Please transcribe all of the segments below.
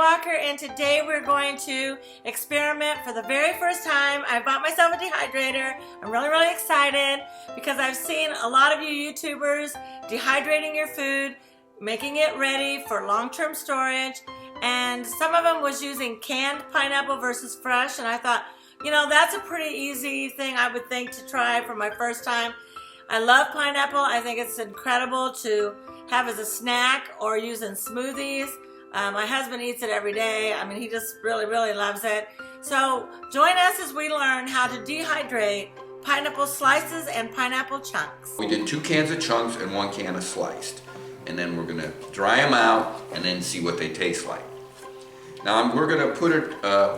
Walker, and today we're going to experiment for the very first time. I bought myself a dehydrator. I'm really excited because I've seen a lot of you YouTubers dehydrating your food, making it ready for long-term storage, and some of them was using canned pineapple versus fresh, and I thought, you know, that's a pretty easy thing I would think to try for my first time. I love pineapple. I think it's incredible to have as a snack or use in smoothies. My husband eats it every day. I mean, he just really loves it. So join us as we learn how to dehydrate pineapple slices and pineapple chunks. We did 2 cans of chunks and 1 can of sliced. And then we're gonna dry them out and then see what they taste like. Now we're gonna put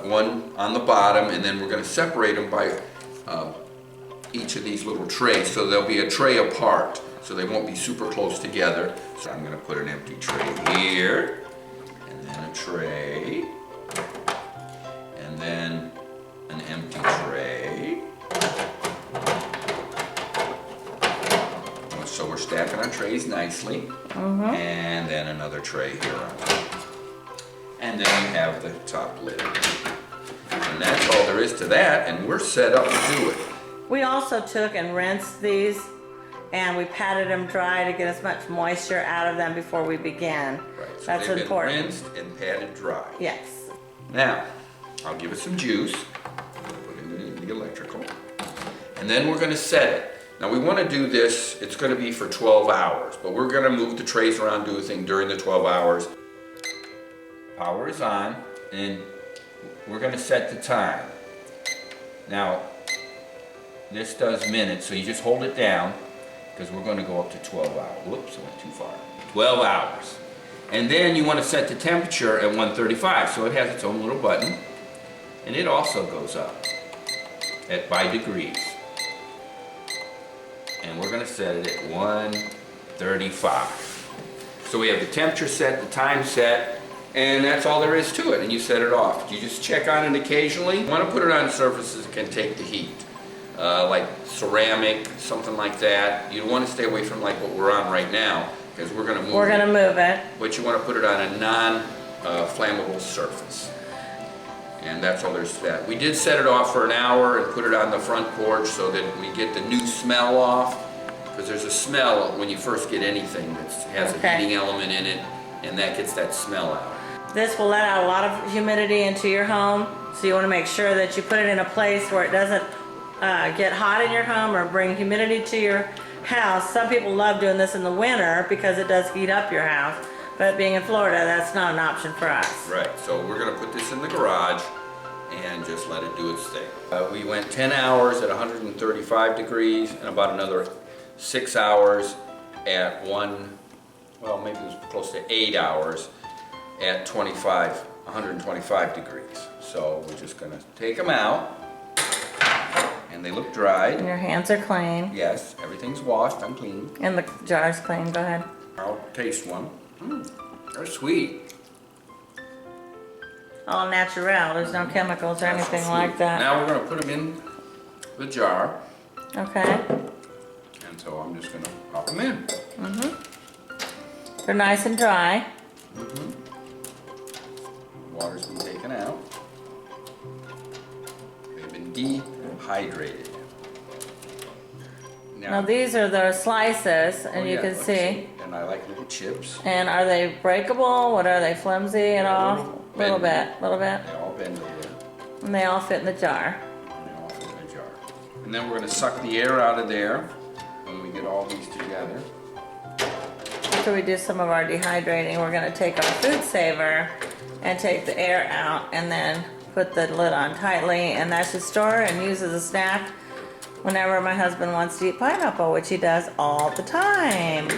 one on the bottom, and then we're gonna separate them by each of these little trays. So there'll be a tray apart, so they won't be super close together. So I'm gonna put an empty tray here, and then a tray, and then an empty tray. So we're stacking our trays nicely, and then another tray here on top. And then we have the top lid. And that's all there is to that, and we're set up to do it. We also took and rinsed these, and we patted them dry to get as much moisture out of them before we began. Right, so that's they've important. been rinsed and patted dry. Yes. Now, I'll give it some juice, put it in the electrical, and then we're gonna set it. Now we want to do this, it's going to be for 12 hours, but we're going to move the trays around, do a thing during the 12 hours. Power is on, and we're going to set the time. Now, this does minutes, so you just hold it down, because we're going to go up to 12 hours. Whoops, I went too far. 12 hours. And then you want to set the temperature at 135, so it has its own little button, and it also goes up by degrees. And we're going to set it at 135. So we have the temperature set, the time set, and that's all there is to it. And you set it off. You just check on it occasionally. You want to put it on surfaces that can take the heat, like ceramic, something like that. You want to stay away from like what we're on right now, because we're going to move it. We're going to move it. But you want to put it on a non-flammable surface. And that's all there's to that. We did set it off for an hour and put it on the front porch so that we get the new smell off. Because there's a smell when you first get anything that has a heating element in it, and that gets that smell out. This will let out a lot of humidity into your home, so you want to make sure that you put it in a place where it doesn't get hot in your home or bring humidity to your house. Some people love doing this in the winter because it does heat up your house. But being in Florida, that's not an option for us. Right, so we're going to put this in the garage and just let it do its thing. We went 10 hours at 135 degrees and about another 6 hours at maybe it was close to 8 hours at 125 degrees. So we're just going to take them out, and they look dry. And your hands are clean. Yes, everything's washed, I'm clean. And the jar's clean, go ahead. I'll taste one. They're sweet. All natural, there's no chemicals or anything like that. Now we're going to put them in the jar. Okay. And so I'm just going to pop them in. They're nice and dry. Water's been taken out. They've been dehydrated. Now these are the slices, and you can see. And I like little chips. And are they breakable? What are they, flimsy at all? A little bit. They all bend a little bit. And they all fit in the jar. And then we're going to suck the air out of there when we get all these together. After we do some of our dehydrating, we're going to take our food saver and take the air out, and then put the lid on tightly, and that should store and use as a snack whenever my husband wants to eat pineapple, which he does all the time.